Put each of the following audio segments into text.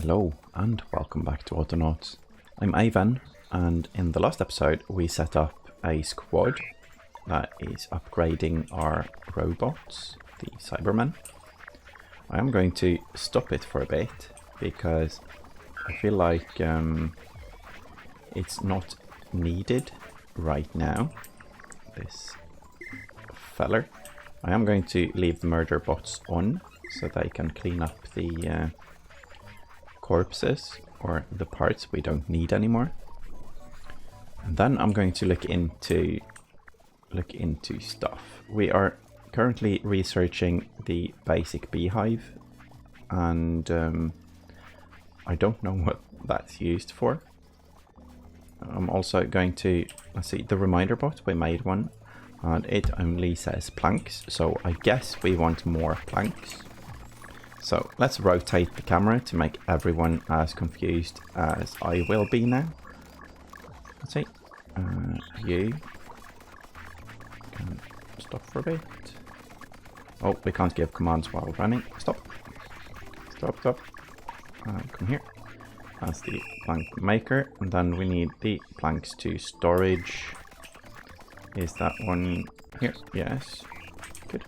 Hello and welcome back to Autonauts. I'm Ivan, and in the last episode we set up a squad that is upgrading our robots, the Cybermen. I am going to stop it for a bit because I feel like it's not needed right now, this feller. I am going to leave the murder bots on so they can clean up the corpses or the parts we don't need anymore. And then I'm going to look into stuff. We are currently researching the basic beehive, and I don't know what that's used for. I'm also going to, let's see, the reminder bot, we made one and it only says planks, so I guess we want more planks. So let's rotate the camera to make everyone as confused as I will be now. Let's see. You can stop for a bit. Oh, we can't give commands while running. Stop. Stop, stop. Come here. That's the plank maker. And then we need the planks to storage. Is that one here? Yes. Good.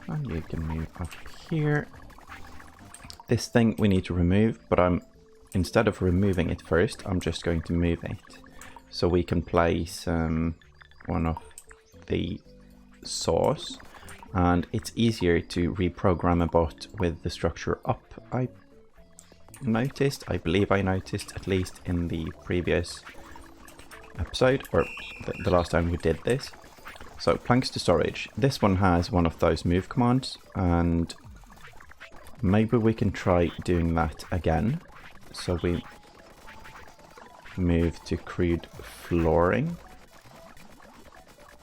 And you can move up here. This thing we need to remove, but instead of removing it first, I'm just going to move it so we can place one of the saws, and it's easier to reprogram a bot with the structure up. I believe I noticed, at least in the previous episode, or the last time we did this. So planks to storage. This one has one of those move commands, and maybe we can try doing that again. So we move to crude flooring.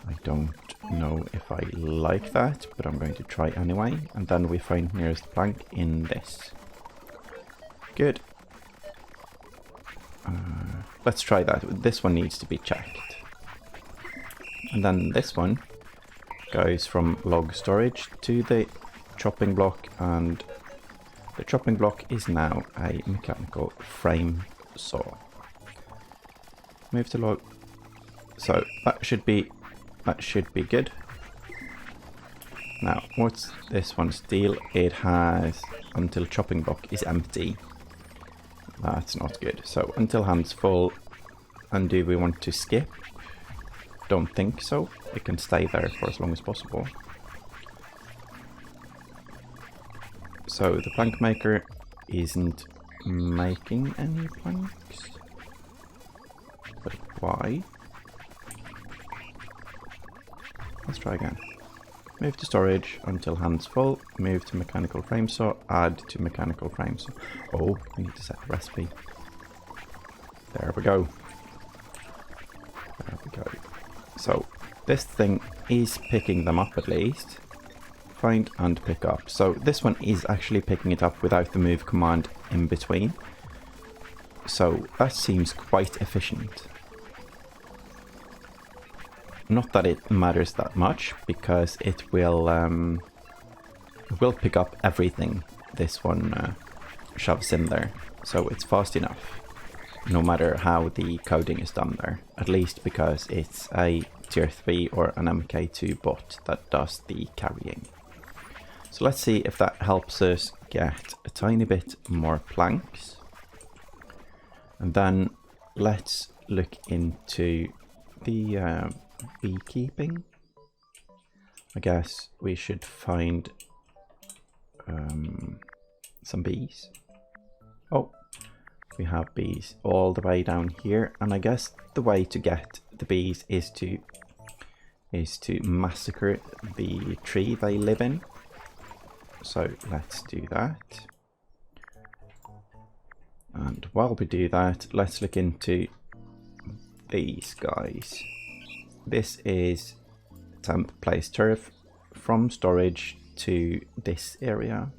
I don't know if I like that, but I'm going to try anyway. And then we find nearest plank in this. Good. Let's try that. This one needs to be checked. And then this one goes from log storage to the chopping block, and the chopping block is now a mechanical frame saw. Move to log. So that should be good. Now, what's this one's deal? It has until chopping block is empty. That's not good. So until hand's full. And do we want to skip? Don't think so. It can stay there for as long as possible. So the plank maker isn't making any planks. But why? Let's try again. Move to storage until hand's full. Move to mechanical frame saw. Add to mechanical frame saw. Oh, we need to set the recipe. There we go. There we go. So this thing is picking them up at least. Find and pick up. So this one is actually picking it up without the move command in between. So that seems quite efficient. Not that it matters that much, because it will pick up everything this one shoves in there. So it's fast enough, no matter how the coding is done there. At least because it's a tier 3 or an MK2 bot that does the carrying. So let's see if that helps us get a tiny bit more planks. And then let's look into the beekeeping. I guess we should find some bees. Oh, we have bees all the way down here, and I guess the way to get the bees is to massacre the tree they live in. So let's do that. And while we do that, let's look into these guys. This is temp place turf from storage to this area.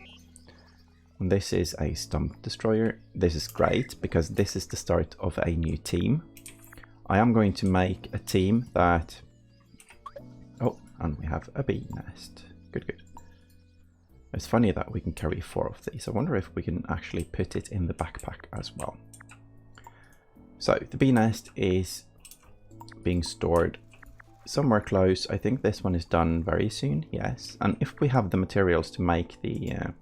And this is a stump destroyer. This is great because this is the start of a new team. I am going to make a team that... Oh, and we have a bee nest. Good, good. It's funny that we can carry 4 of these. I wonder if we can actually put it in the backpack as well. So the bee nest is being stored somewhere close. I think this one is done very soon. Yes, and if we have the materials to make the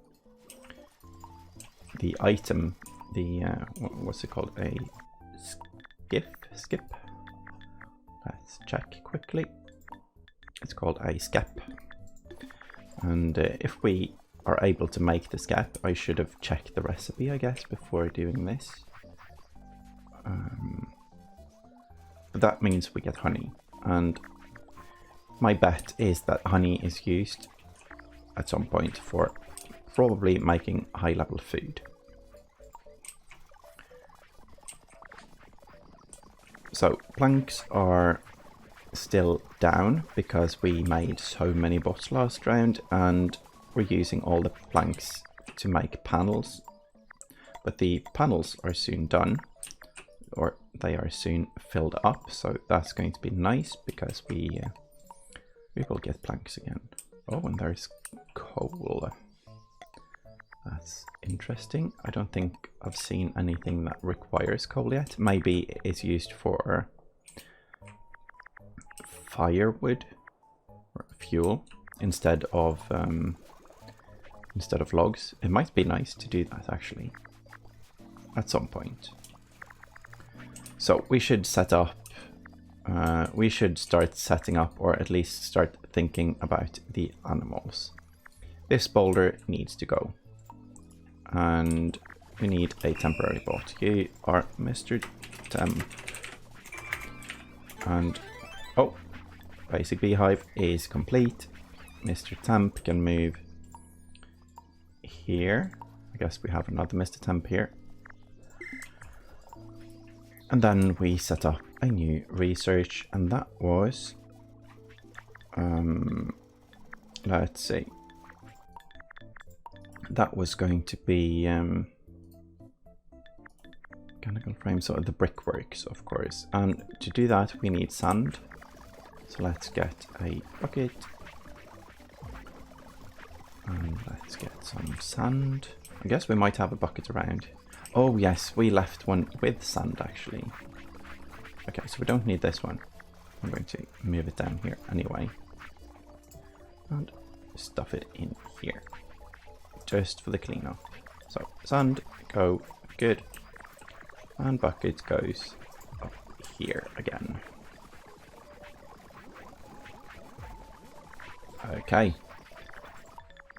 item, what's it called? A skip. Let's check quickly. It's called a skep. And if we are able to make the skep, I should have checked the recipe, I guess, before doing this. But that means we get honey. And my bet is that honey is used at some point for probably making high-level food. So planks are still down because we made so many bots last round, and we're using all the planks to make panels. But the panels are soon done, or they are soon filled up, so that's going to be nice because we will get planks again. Oh, and there's coal. That's interesting. I don't think I've seen anything that requires coal yet. Maybe it's used for firewood or fuel instead of logs. It might be nice to do that actually at some point. So we should set up. We should start setting up, or at least start thinking about the animals. This boulder needs to go. And we need a temporary bot. You are Mr. Temp. And, oh, basic beehive is complete. Mr. Temp can move here. I guess we have another Mr. Temp here. And then we set up a new research, and that was, let's see. That was going to be mechanical frame, so the brickworks, of course. And to do that, we need sand. So let's get a bucket. And let's get some sand. I guess we might have a bucket around. Oh yes, we left one with sand actually. Okay, so we don't need this one. I'm going to move it down here anyway. And stuff it in here. Just for the cleanup. So sand, go, good. And bucket goes up here again. Okay.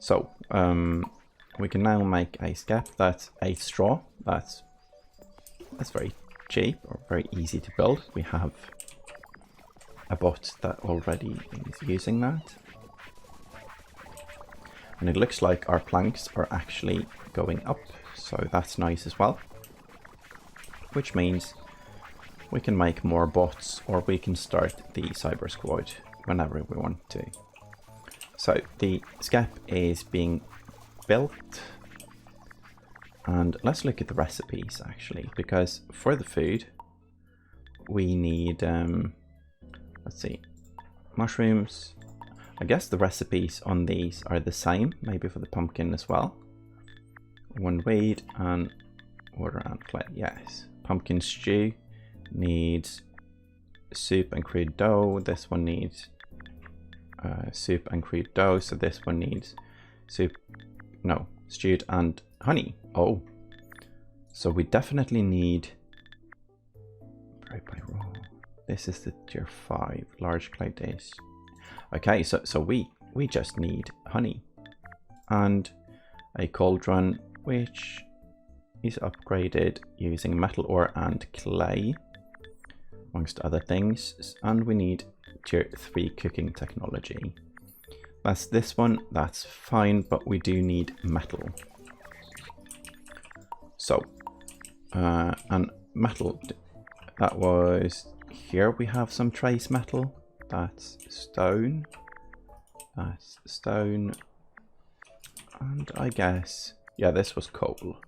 So, we can now make a skep. That's a straw. That's very cheap or very easy to build. We have a bot that already is using that. And it looks like our planks are actually going up, so that's nice as well. Which means we can make more bots, or we can start the cyber squad whenever we want to. So the skep is being built. And let's look at the recipes actually, because for the food we need, let's see, mushrooms. I guess the recipes on these are the same, maybe for the pumpkin as well. 1 weed and water and clay, yes. Pumpkin stew needs soup and crude dough. This one needs soup and crude dough, so this one needs soup, no, stewed and honey. Oh, so we definitely need, this is the tier 5, large clay dish. Okay, so we just need honey and a cauldron, which is upgraded using metal ore and clay, amongst other things. And we need tier 3 cooking technology. That's this one, that's fine, but we do need metal. So, and metal, that was, here we have some trace metal. That's stone, and I guess, yeah, this was coal.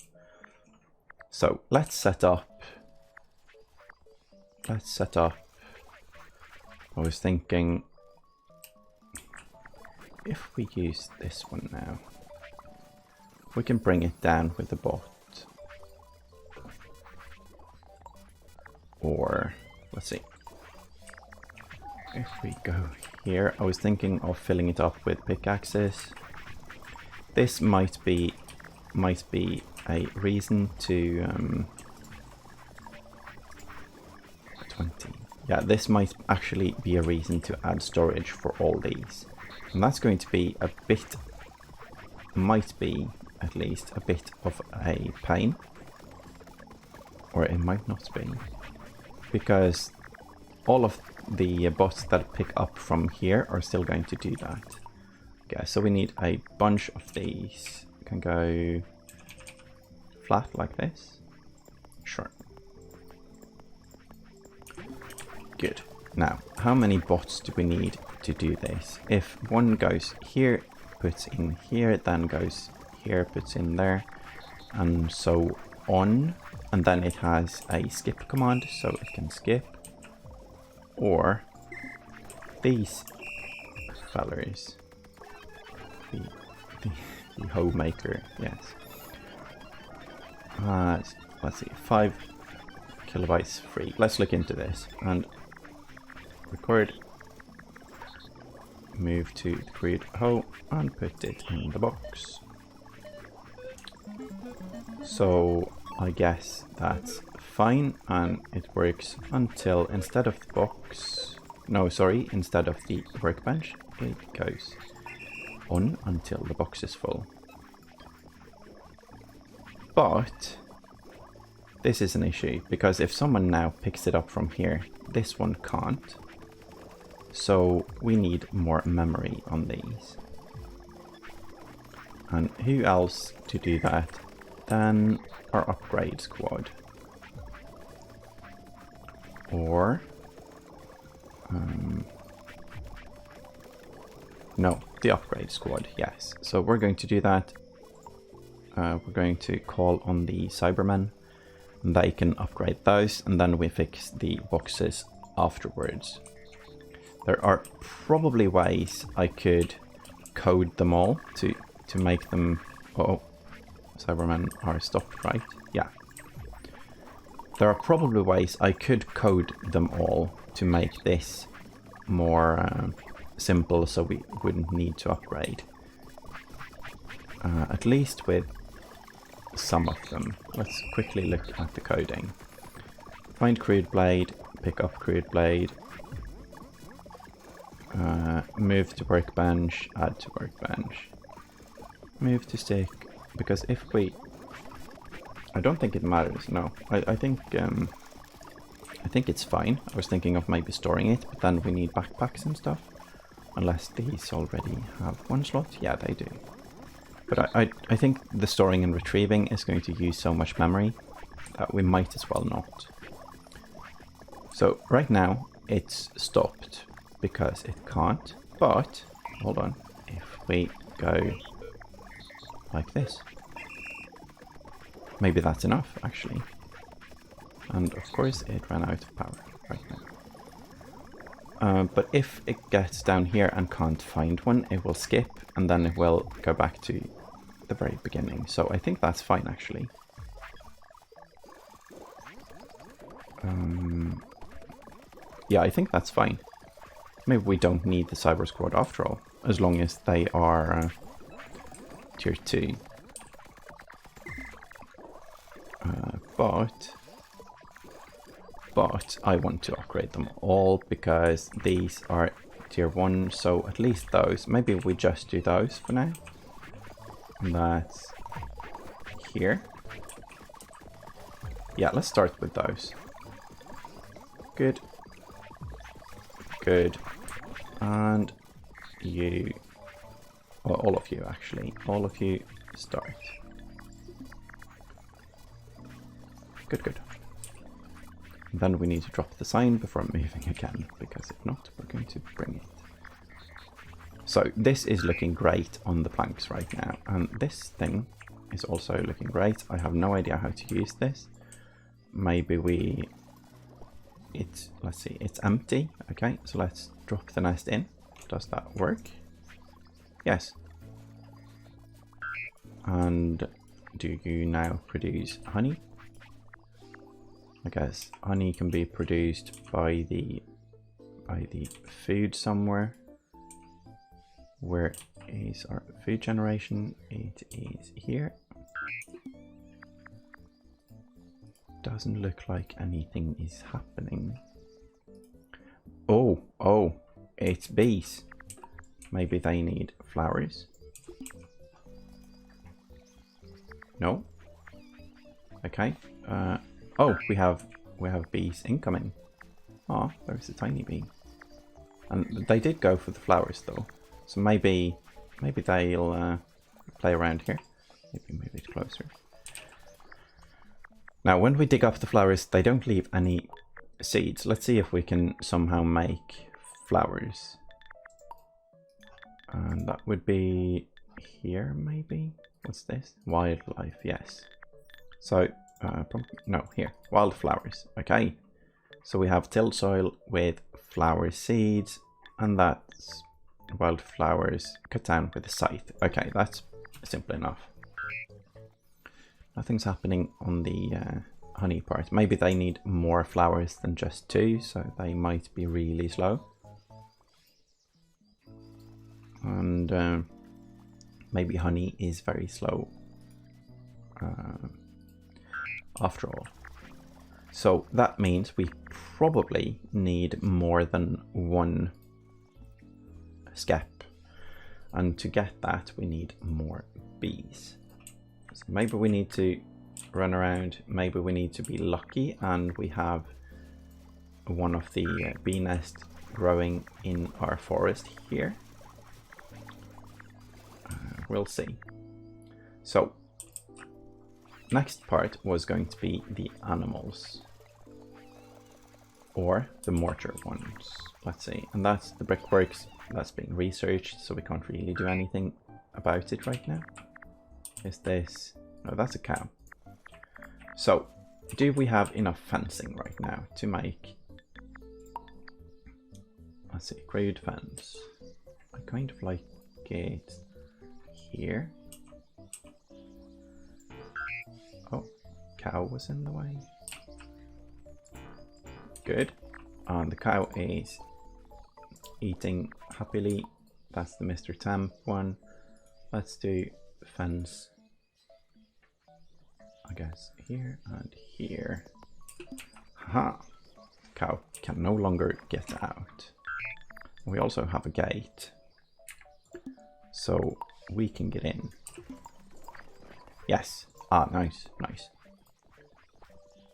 So let's set up, I was thinking, if we use this one now, we can bring it down with the bot. Or, let's see. If we go here, I was thinking of filling it up with pickaxes. This might be a reason to 20. Yeah, this might actually be a reason to add storage for all these. And that's going to be a bit, might be at least a bit of a pain. Or it might not be. Because all of the bots that pick up from here are still going to do that. Okay, so we need a bunch of these. We can go flat like this. Sure. Good. Now, how many bots do we need to do this? If one goes here, puts in here, then goes here, puts in there, and so on. And then it has a skip command, so it can skip. Or these fellers. The homemaker, yes. Let's see, 5 kilobytes free. Let's look into this and record. Move to the create hoe and put it in the box. So I guess that's fine, and it works until instead of the box, no, sorry, instead of the workbench, it goes on until the box is full. But this is an issue, because if someone now picks it up from here, this one can't. So we need more memory on these. And who else to do that than our upgrade squad? Or no, the upgrade squad, yes. So we're going to do that. We're going to call on the Cybermen. They can upgrade those, and then we fix the boxes afterwards. There are probably ways I could code them all to make them... Oh, Cybermen are stopped, right? Yeah. There are probably ways I could code them all to make this more simple, so we wouldn't need to upgrade. At least with some of them. Let's quickly look at the coding. Find crude blade, pick up crude blade, move to workbench, add to workbench, move to stick, because if we... I don't think it matters, no. I think it's fine. I was thinking of maybe storing it, but then we need backpacks and stuff. Unless these already have one slot. Yeah, they do. But I think the storing and retrieving is going to use so much memory that we might as well not. So right now it's stopped because it can't. But, hold on, if we go like this. Maybe that's enough, actually. And of course it ran out of power right now. But if it gets down here and can't find one, it will skip, and then it will go back to the very beginning. So I think that's fine, actually. Yeah, I think that's fine. Maybe we don't need the Cyber Squad after all, as long as they are tier 2. But I want to upgrade them all because these are tier 1, so at least those. Maybe we just do those for now. And that's here. Yeah, let's start with those. Good. Good. And you... Well, all of you, actually. All of you start. Good, good. Then we need to drop the sign before moving again, because if not, we're going to bring it. So this is looking great on the planks right now, and this thing is also looking great. I have no idea how to use this. Maybe let's see, it's empty. Okay, so let's drop the nest in. Does that work? Yes. And do you now produce honey? I guess honey can be produced by the food somewhere. Where is our food generation? It is here. Doesn't look like anything is happening. Oh, it's bees. Maybe they need flowers. No. Okay. Oh, we have bees incoming. Oh, there's a tiny bee. And they did go for the flowers though. So maybe they'll play around here. Maybe move it closer. Now, when we dig up the flowers, they don't leave any seeds. Let's see if we can somehow make flowers. And that would be here, maybe? What's this? Wildlife, yes. So, no, here. Wildflowers. Okay. So we have tilled soil with flower seeds, and that's wildflowers cut down with a scythe. Okay, that's simple enough. Nothing's happening on the honey part. Maybe they need more flowers than just 2, so they might be really slow. And maybe honey is very slow after all. So that means we probably need more than 1 skep. And to get that, we need more bees. So maybe we need to run around, maybe we need to be lucky and we have one of the bee nests growing in our forest here. We'll see. So, next part was going to be the animals. Or the mortar ones. Let's see. And that's the brickworks. That's being researched, so we can't really do anything about it right now. Is this... No, that's a cow. So, do we have enough fencing right now to make... Let's see, crude fence. I kind of like it here. Oh, cow was in the way. Good. And the cow is eating happily. That's the Mr. Temp one. Let's do fence, I guess, here and here. Haha. Cow can no longer get out. We also have a gate, so we can get in. Yes. Ah, nice, nice.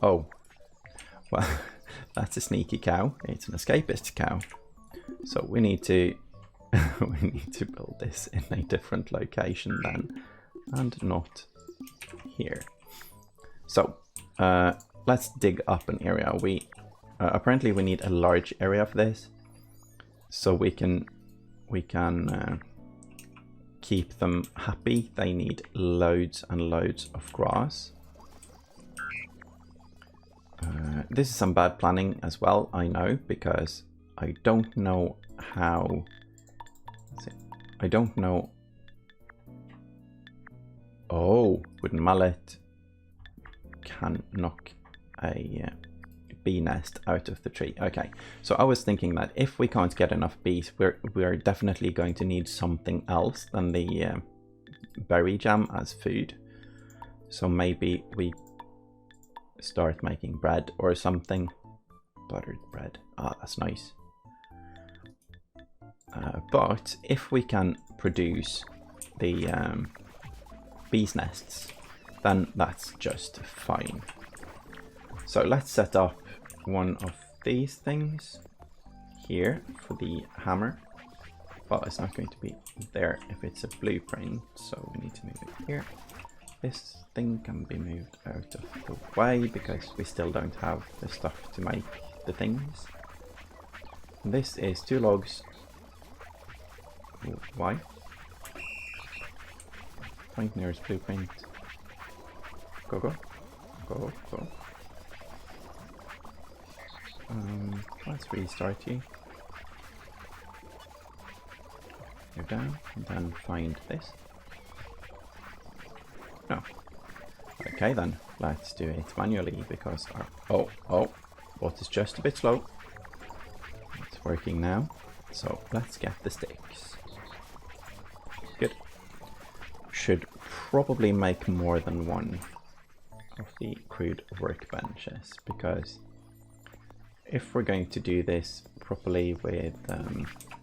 Oh, well, that's a sneaky cow. It's an escapist cow. So we need to we need to build this in a different location then, and not here. So let's dig up an area. We apparently we need a large area for this, so we can keep them happy. They need loads and loads of grass. This is some bad planning as well, I know, because I don't know how... I don't know... Oh, wooden mallet can knock a bee nest out of the tree. Okay, so I was thinking that if we can't get enough bees, we're definitely going to need something else than the berry jam as food. So maybe we start making bread or something. Buttered bread. Ah, that's nice. But if we can produce the bees nests, then that's just fine. So let's set up one of these things here for the hammer. Well, it's not going to be there if it's a blueprint, so we need to move it here. This thing can be moved out of the way because we still don't have the stuff to make the things. And this is 2 logs. Why? Point nearest blueprint. Go, go. Go, go. Let's restart you. Go down and then find this. No. Okay then, let's do it manually because our... Oh, bot is just a bit slow. It's working now. So let's get the sticks. Good. Should probably make more than one of the crude workbenches, because if we're going to do this properly with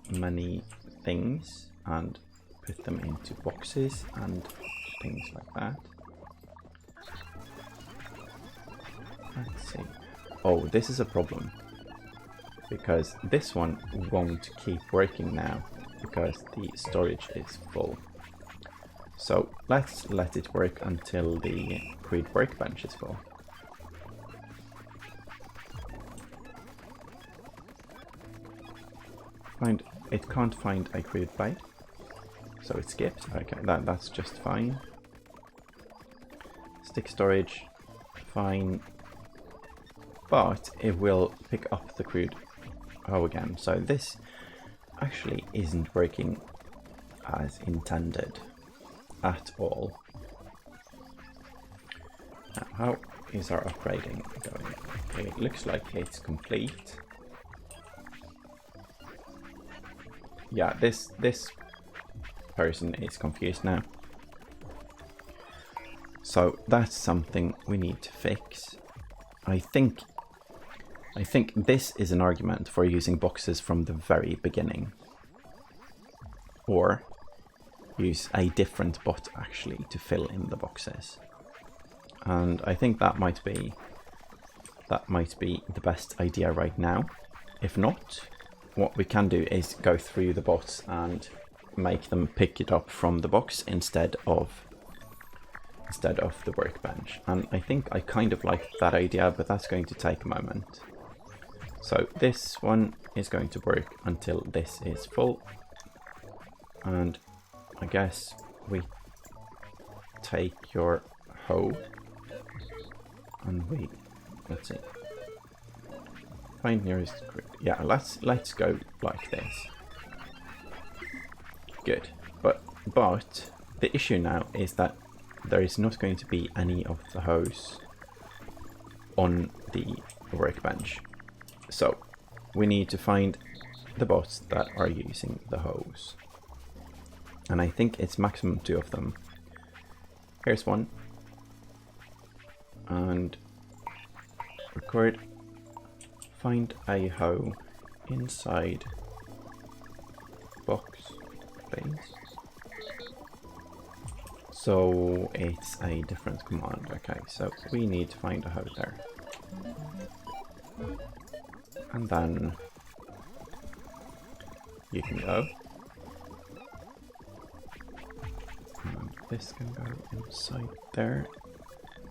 many things and put them into boxes and things like that. Let's see. Oh, this is a problem, because this one won't keep working now because the storage is full. So let's let it work until the crude workbench is full. It can't find a crude bait, so it skipped. Okay, that's just fine. Stick storage, fine. But it will pick up the crude hoe again. So this actually isn't working as intended at all. Now, how is our upgrading going? It looks like it's complete. Yeah, this person is confused now. So that's something we need to fix. I think this is an argument for using boxes from the very beginning. Or use a different bot actually to fill in the boxes. And I think that might be the best idea right now. If not, what we can do is go through the bots and make them pick it up from the box instead of the workbench. And I think I kind of like that idea, but that's going to take a moment. So this one is going to work until this is full. And I guess we take your hoe and we, let's see, find nearest grid. Yeah, let's go like this. Good. But the issue now is that there is not going to be any of the hoes on the workbench. So we need to find the bots that are using the hose. And I think it's maximum 2 of them. Here's one. And record, find a hoe inside box, please. So it's a different command. Okay, so we need to find a hoe there. And then you can go. And this can go inside there.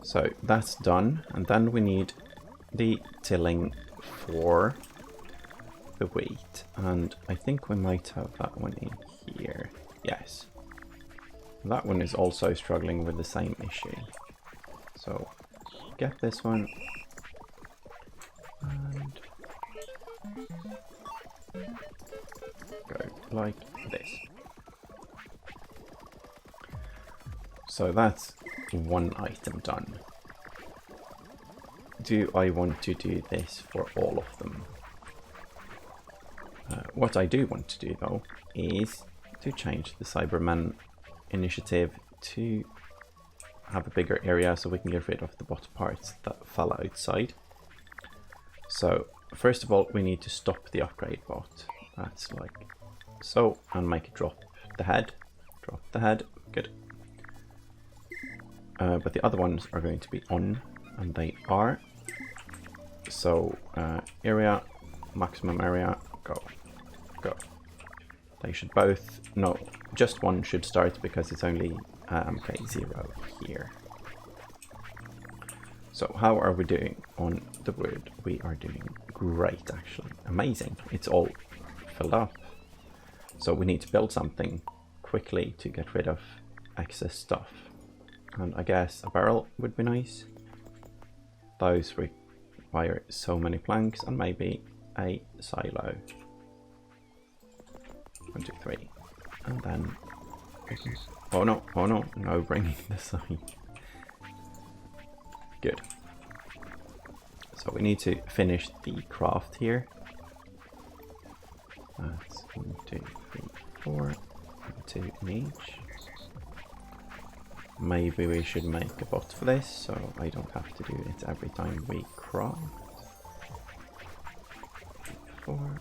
So that's done. And then we need the tilling for the wheat. And I think we might have that one in here. Yes. That one is also struggling with the same issue. So get this one. And go like this. So that's one item done. Do I want to do this for all of them? What I do want to do though is to change the Cybermen initiative to have a bigger area so we can get rid of the bot parts that fell outside. So first of all we need to stop the upgrade bot. That's like so, and make it drop the head. Drop the head, good. But the other ones are going to be on, and they are. So area, maximum area, go, go. They should both, no, just one should start because it's only MK0 here. So how are we doing on the wood? We are doing great actually, amazing. It's all filled up. So we need to build something quickly to get rid of excess stuff. And I guess a barrel would be nice. Those require so many planks, and maybe a silo. 1, 2, 3. And then... oh no, no bringing the sign. Good. So we need to finish the craft here. That's 1, 2, 3, 4, 2 in each. Maybe we should make a bot for this, so I don't have to do it every time we craft. 4,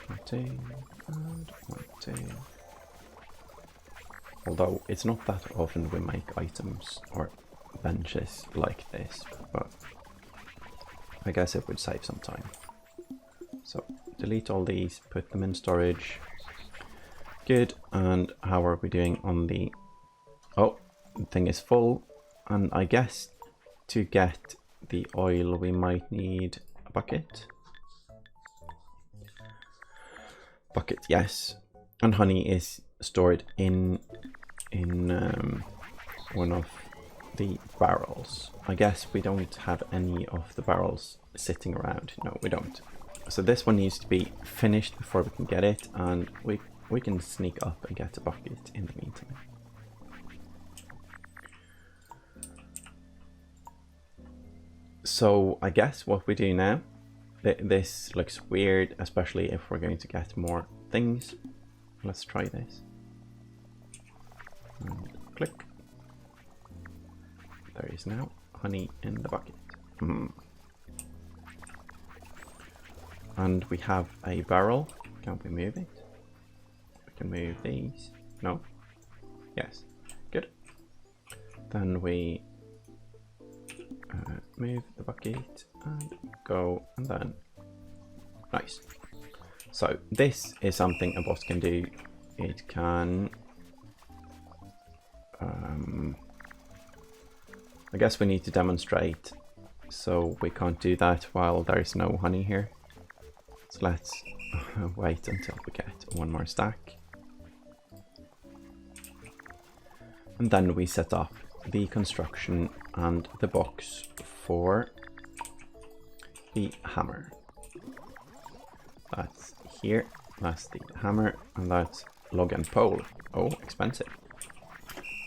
1, 2, and 1, 2. Although it's not that often we make items or benches like this, but I guess it would save some time. So delete all these, put them in storage. Good. And how are we doing on the... Oh, the thing is full. And I guess to get the oil we might need a bucket. Bucket, yes. And honey is stored in one of the barrels. I guess we don't have any of the barrels sitting around. No, we don't. So this one needs to be finished before we can get it, and we can sneak up and get a bucket in the meantime. So I guess what we do now, this looks weird, especially if we're going to get more things. Let's try this. And click. There is now honey in the bucket. And we have a barrel. Can't we move it? We can move these. No? Yes. Good. Then we move the bucket and go, and then nice. So this is something a bot can do. It can I guess we need to demonstrate, so we can't do that while there is no honey here. So let's wait until we get one more stack. And then we set up the construction and the box for the hammer. That's here, that's the hammer, and that's log and pole. Oh, expensive.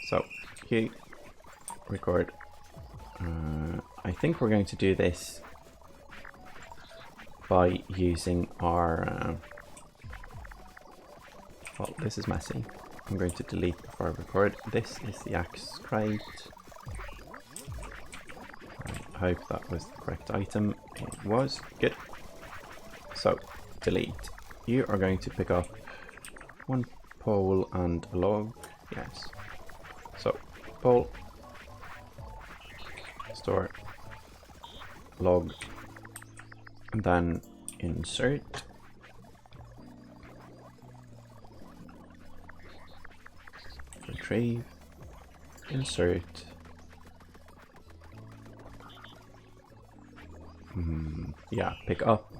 So, here, record. I think we're going to do this by using our... well, this is messy. I'm going to delete before I record. This is the axe crate. I hope that was the correct item. It was. Good. So, delete. You are going to pick up one pole and a log. Yes. So, pole. Store. Log. And then insert. Retrieve. Insert. Yeah, pick up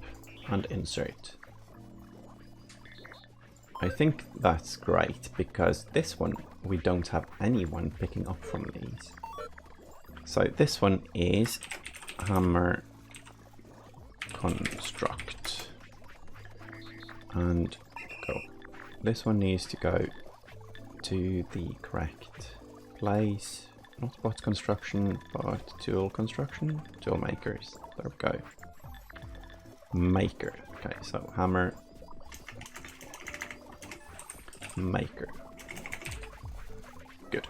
and insert. I think that's great, because this one we don't have anyone picking up from these. So this one is hammer construct, and go. This one needs to go to the correct place. Not bot construction, but tool construction. Tool makers. There we go. Maker. Okay, so hammer maker. Good.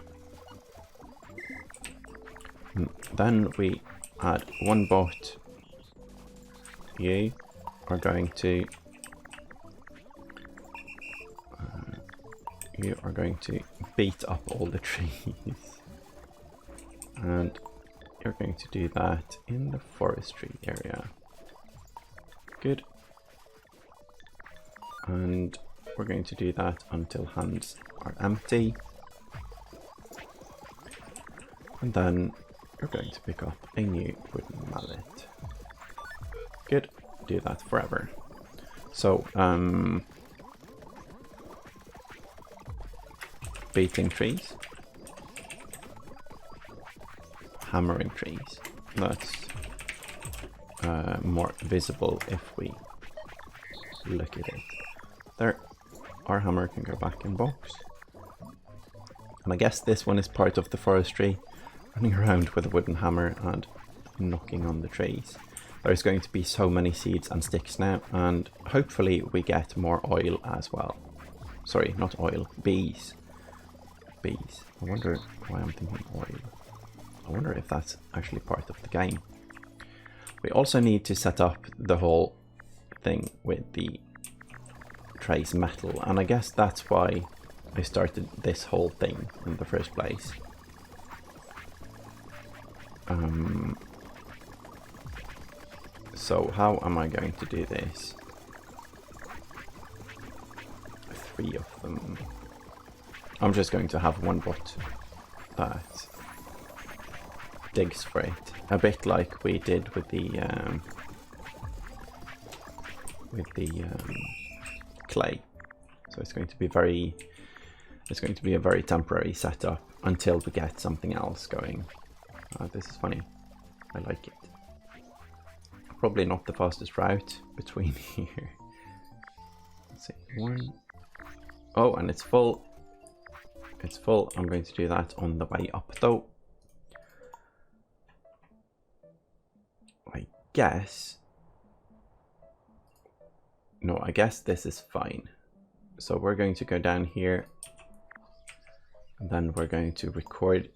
Then we add one bot. You are going to beat up all the trees, and you're going to do that in the forestry area. Good. And we're going to do that until hands are empty. And then you're going to pick up a new wooden mallet. Good. Do that forever. So, beating trees. Hammering trees. That's more visible if we look at it. There, our hammer can go back in box. And I guess this one is part of the forestry, running around with a wooden hammer and knocking on the trees. There's going to be so many seeds and sticks now, and hopefully we get more oil as well. Sorry, not oil, bees. Bees. I wonder why I'm thinking oil. I wonder if that's actually part of the game. We also need to set up the whole thing with the trace metal, and I guess that's why I started this whole thing in the first place. So how am I going to do this? 3 of them. I'm just going to have one bot that digs for it, a bit like we did with the clay. So it's going to be a very temporary setup until we get something else going. This is funny. I like it. Probably not the fastest route between here. Let's see, 1. Oh, and it's full. It's full. I'm going to do that on the way up though. I guess. No, I guess this is fine. So we're going to go down here. And then we're going to record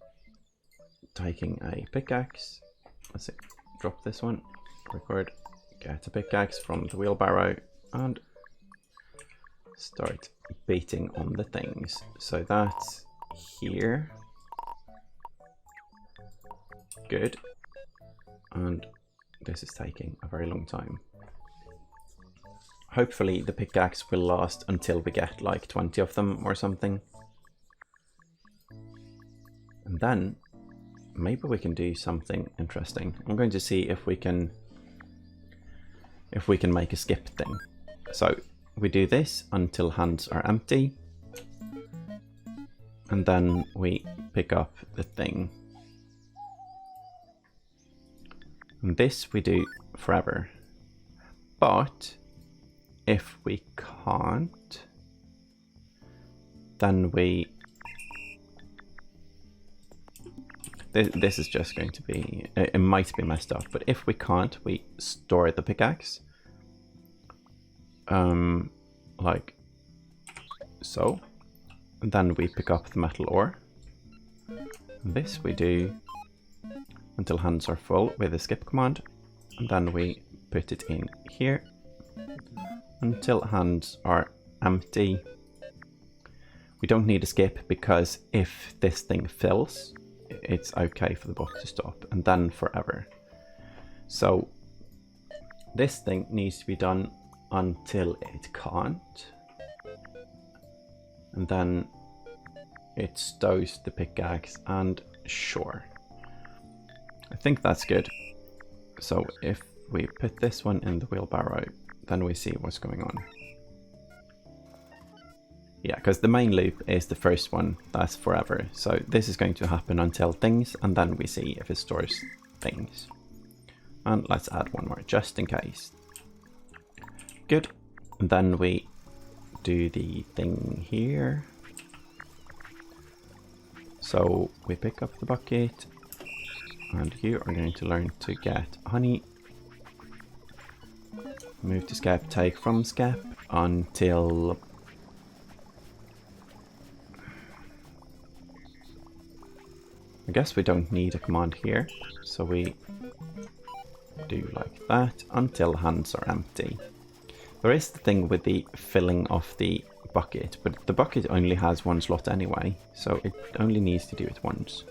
taking a pickaxe. Let's see, drop this one. Record, get a pickaxe from the wheelbarrow and start beating on the things. So that's here. Good. And this is taking a very long time. Hopefully the pickaxe will last until we get like 20 of them or something. And then maybe we can do something interesting. I'm going to see if we can make a skip thing. So we do this until hands are empty, and then we pick up the thing. And this we do forever. But if we can't, then we... This is just going to be... It might be messed up, but if we can't, we store the pickaxe. Like so. And then we pick up the metal ore. And this we do until hands are full with the skip command. And then we put it in here until hands are empty. We don't need a skip because if this thing fills, it's okay for the bot to stop, and then forever. So this thing needs to be done until it can't, and then it stows the pickaxe, and sure, I think that's good. So if we put this one in the wheelbarrow, then we see what's going on. Yeah, because the main loop is the first one, that's forever. So this is going to happen until things, and then we see if it stores things. And let's add one more, just in case. Good. And then we do the thing here. So we pick up the bucket, and you are going to learn to get honey. Move to skip, take from skip until... I guess we don't need a command here, so we do like that until hands are empty. There is the thing with the filling of the bucket, but the bucket only has one slot anyway, so it only needs to do it once.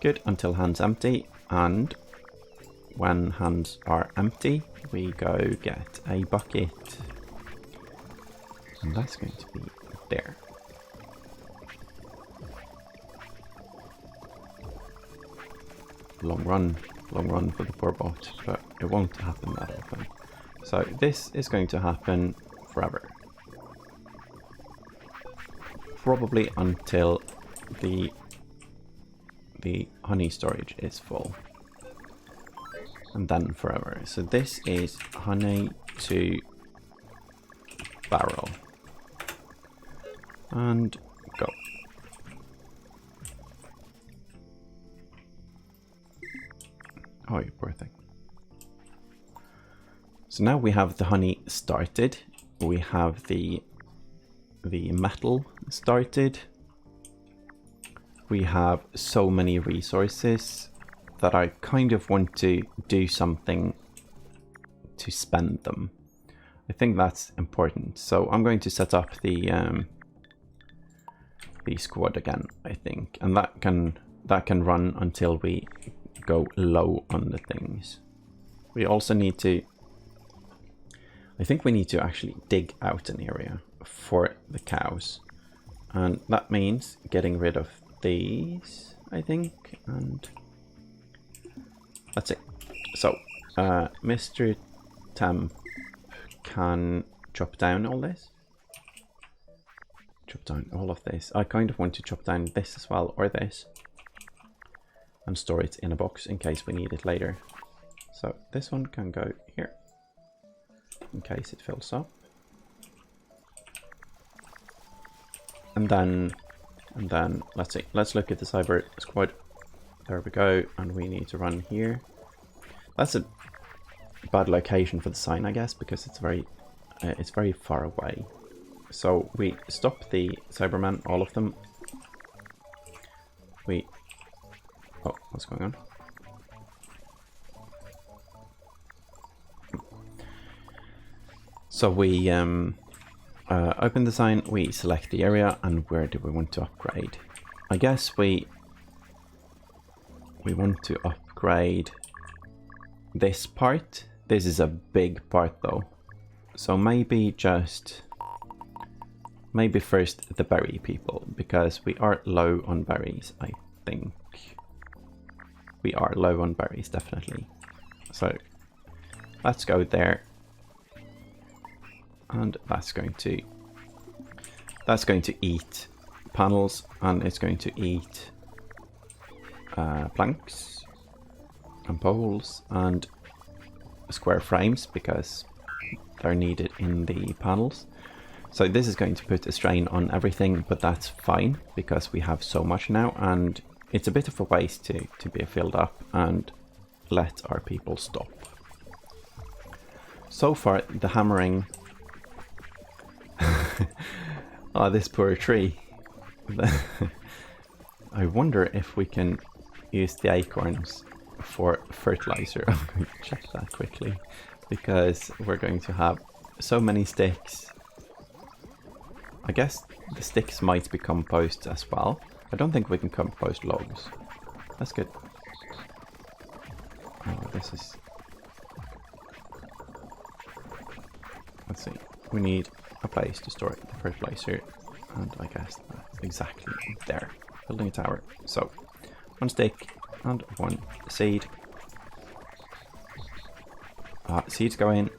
Good, until hands empty, and when hands are empty, we go get a bucket. And that's going to be there. Long run for the poor bot, but it won't happen that often. So this is going to happen forever. Probably until the honey storage is full. And then forever. So this is honey to barrel. And go. Oh, you poor thing. So now we have the honey started. We have the metal started. We have so many resources that I kind of want to do something to spend them. I think that's important. So I'm going to set up the squad again, I think, and that can run until we go low on the things. We also need to, I think we need to actually dig out an area for the cows, and that means getting rid of these, I think, and that's it. So Mr. Temp can chop down all this. Chop down all of this. I kind of want to chop down this as well, or this, and store it in a box in case we need it later. So this one can go here in case it fills up. And then let's see. Let's look at the cyber squad. There we go. And we need to run here. That's a bad location for the sign, I guess, because it's very far away. So we stop the Cybermen, all of them. Oh, what's going on? So we open the sign, we select the area, and where do we want to upgrade? I guess we want to upgrade this part. This is a big part though. So maybe first the berry people, because we are low on berries, I think. We are low on berries, definitely. So let's go there. And that's going to eat panels, and it's going to eat planks and poles and square frames because they're needed in the panels. So this is going to put a strain on everything, but that's fine because we have so much now, and it's a bit of a waste to be filled up and let our people stop. So far, the hammering... Oh, this poor tree. I wonder if we can use the acorns for fertilizer. I'm going to check that quickly, because we're going to have so many sticks. I guess the sticks might be compost as well. I don't think we can compost logs. That's good. Oh, this is... Let's see. We need a place to store the fertilizer, and I guess that's exactly there. Building a tower. So, one stick and one seed. Seeds go in.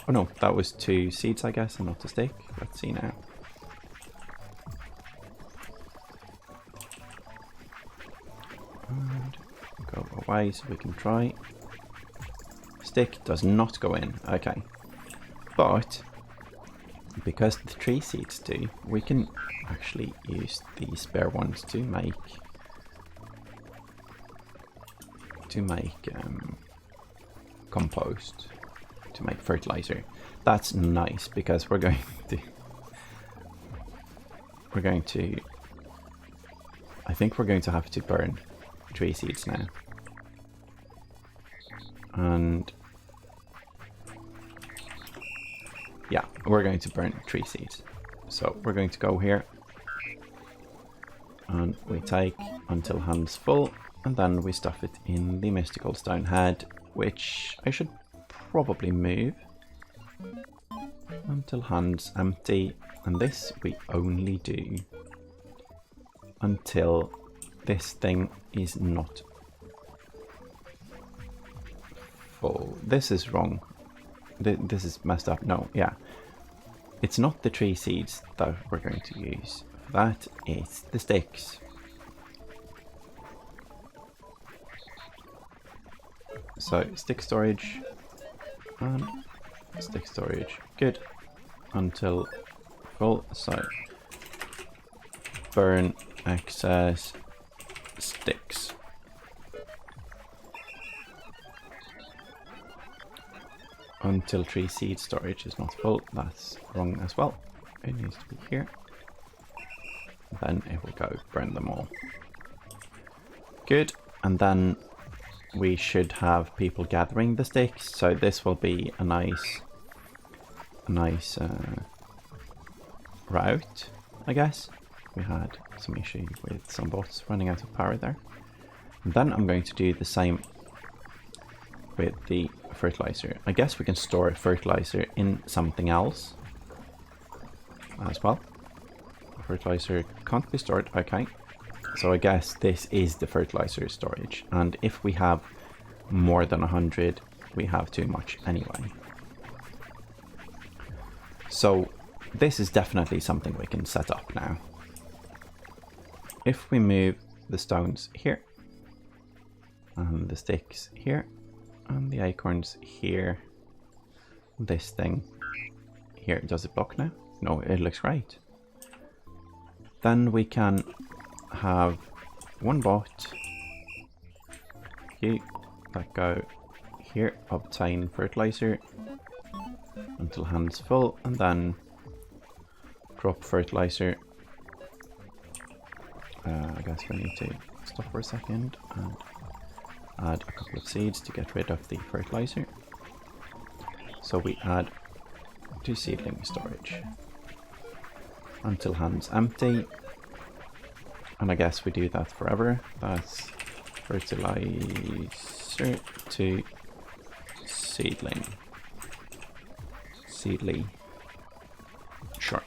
Oh no, that was 2 seeds, I guess, and not a stick. Let's see now. And go away so we can try. Stick does not go in. Okay. But because the 3 seeds do, we can actually use the spare ones to make compost, to make fertilizer. That's nice, because we're going to I think we're going to have to burn 3 seeds now. And yeah, we're going to burn 3 seeds. So we're going to go here, and we take until hands full, and then we stuff it in the mystical stone head, which I should probably move until hands empty. And this we only do until this thing is not full. This is wrong. This is messed up. No, yeah. It's not the 3 seeds that we're going to use. That is the sticks. So, stick storage and stick storage. Good. Until full. So, burn excess sticks. until 3 seed storage is not full. That's wrong as well. It needs to be here. Then it will go burn them all. Good. And then we should have people gathering the sticks. So this will be a nice route, I guess. We had some issue with some bots running out of power there. And then I'm going to do the same with the fertilizer. I guess we can store fertilizer in something else as well. Fertilizer can't be stored. Okay. So I guess this is the fertilizer storage. And if we have more than 100, we have too much anyway. So this is definitely something we can set up now. If we move the stones here, and the sticks here, and the acorns here, this thing here, does it block now? No, it looks great. Then we can have one bot, you, that go here, obtain fertilizer until hand's full, and then drop fertilizer. I guess we need to stop for a second and add a couple of seeds to get rid of the fertilizer. So we add 2 seedling storage until hand's empty. And I guess we do that forever. That's fertilizer to seedling. Seedly. Sure.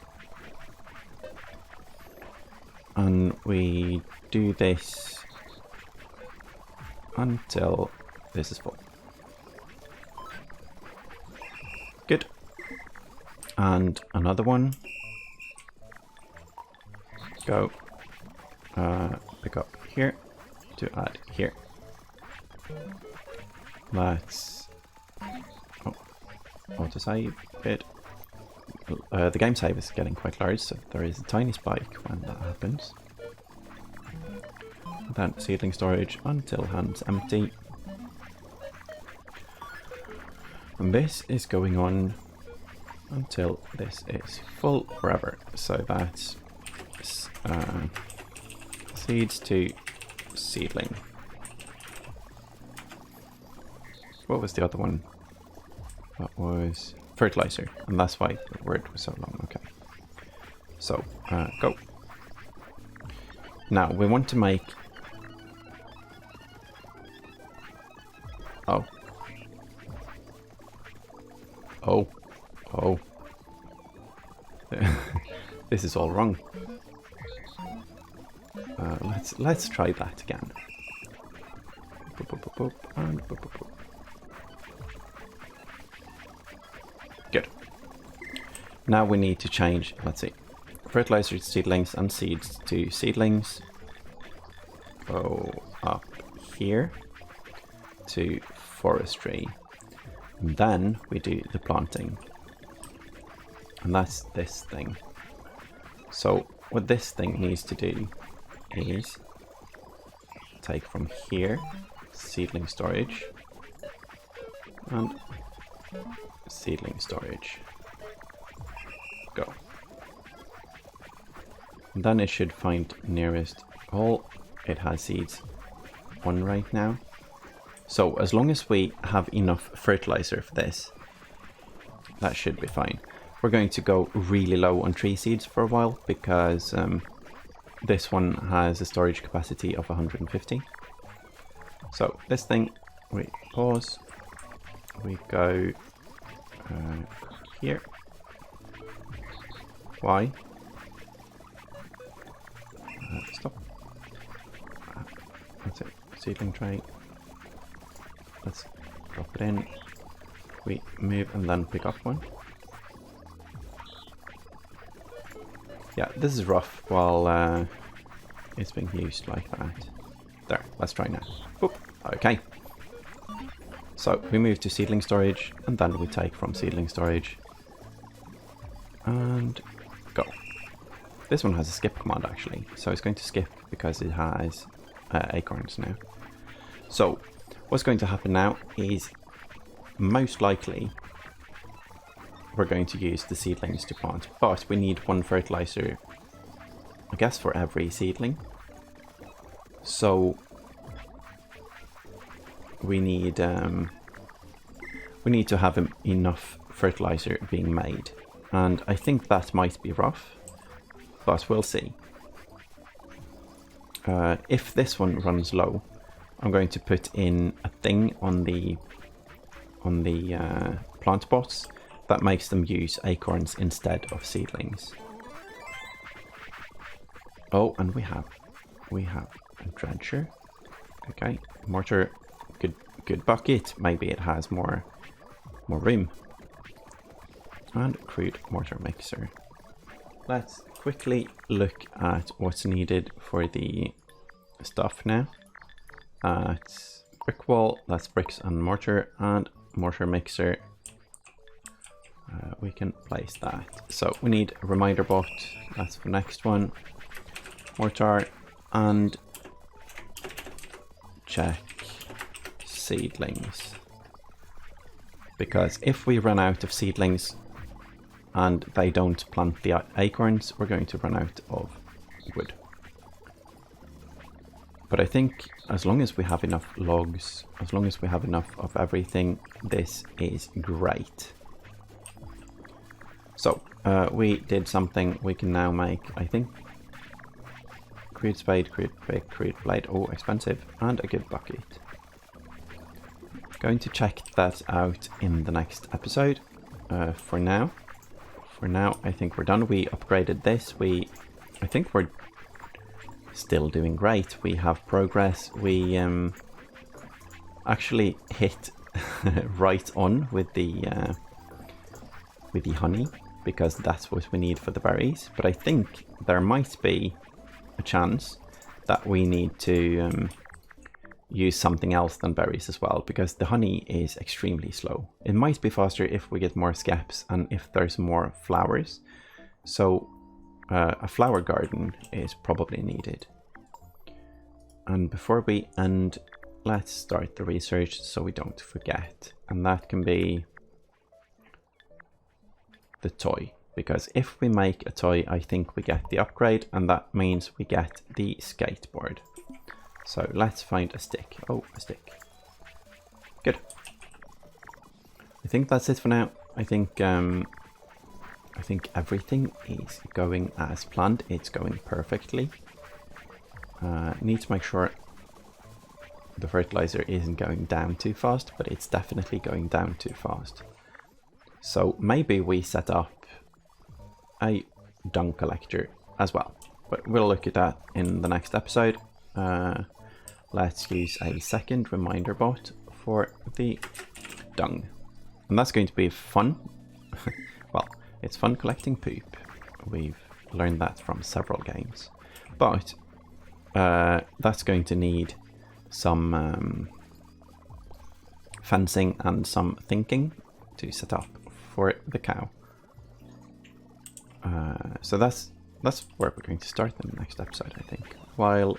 And we do this until this is full. Good. And another one. Go. Pick up here to add here. Let's autosave it. The game save is getting quite large, so there is a tiny spike when that happens. Then seedling storage until hand's empty. And this is going on until this is full forever. So that's seeds to seedling. What was the other one? That was fertilizer, and that's why the word was so long. Okay. So, go. Now, we want to make... Oh. Oh. Oh. This is all wrong. Let's try that again. Good. Now we need to change, let's see, fertilizer to seedlings and seeds to seedlings. Go up here to forestry. And then we do the planting. And that's this thing. So what this thing needs to do is take from here seedling storage and seedling storage. Go. And then it should find nearest hole. It has seeds 1 right now. So as long as we have enough fertilizer for this, that should be fine. We're going to go really low on tree seeds for a while because this one has a storage capacity of 150. So this thing, we pause, we go here. Why? Stop. That's it. Seedling tray. Let's drop it in. We move and then pick up one. Yeah, this is rough while it's being used like that. There, let's try now. Oop, okay. So we move to seedling storage and then we take from seedling storage and go. This one has a skip command actually, so it's going to skip because it has acorns now. So what's going to happen now is most likely we're going to use the seedlings to plant, but we need one fertilizer, I guess, for every seedling. So we need to have enough fertilizer being made, and I think that might be rough, but we'll see. If this one runs low, I'm going to put in a thing on the plant bots that makes them use acorns instead of seedlings. Oh, and we have a drencher. Okay, mortar, good bucket. Maybe it has more room. And crude mortar mixer. Let's quickly look at what's needed for the stuff now. It's brick wall, that's bricks and mortar mixer. We can place that. So we need a reminder bot, that's the next one. Mortar, and check seedlings. Because if we run out of seedlings and they don't plant the acorns, we're going to run out of wood. But I think as long as we have enough logs, as long as we have enough of everything, this is great. So, we did something we can now make, I think. Crude spade, crude pick, crude blade, oh expensive, and a good bucket. Going to check that out in the next episode. For now, I think we're done. We upgraded this, I think we're still doing great. We have progress. We actually hit right on with the honey, because that's what we need for the berries. But I think there might be a chance that we need to use something else than berries as well, because the honey is extremely slow. It might be faster if we get more scaps and if there's more flowers. So a flower garden is probably needed. And before we end, let's start the research so we don't forget. And that can be the toy. Because if we make a toy, I think we get the upgrade, and that means we get the skateboard. So let's find a stick. Oh, a stick. Good. I think that's it for now. I think everything is going as planned. It's going perfectly. Need to make sure the fertilizer isn't going down too fast, but it's definitely going down too fast. So maybe we set up a dung collector as well, but we'll look at that in the next episode. Let's use a second reminder bot for the dung, and that's going to be fun. Well, it's fun collecting poop. We've learned that from several games, but that's going to need some fencing and some thinking to set up for the cow. So that's where we're going to start in the next episode, I think, while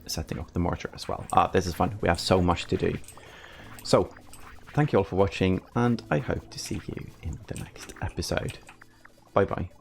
setting up the mortar as well. This is fun. We have so much to do. So thank you all for watching, and I hope to see you in the next episode. Bye bye.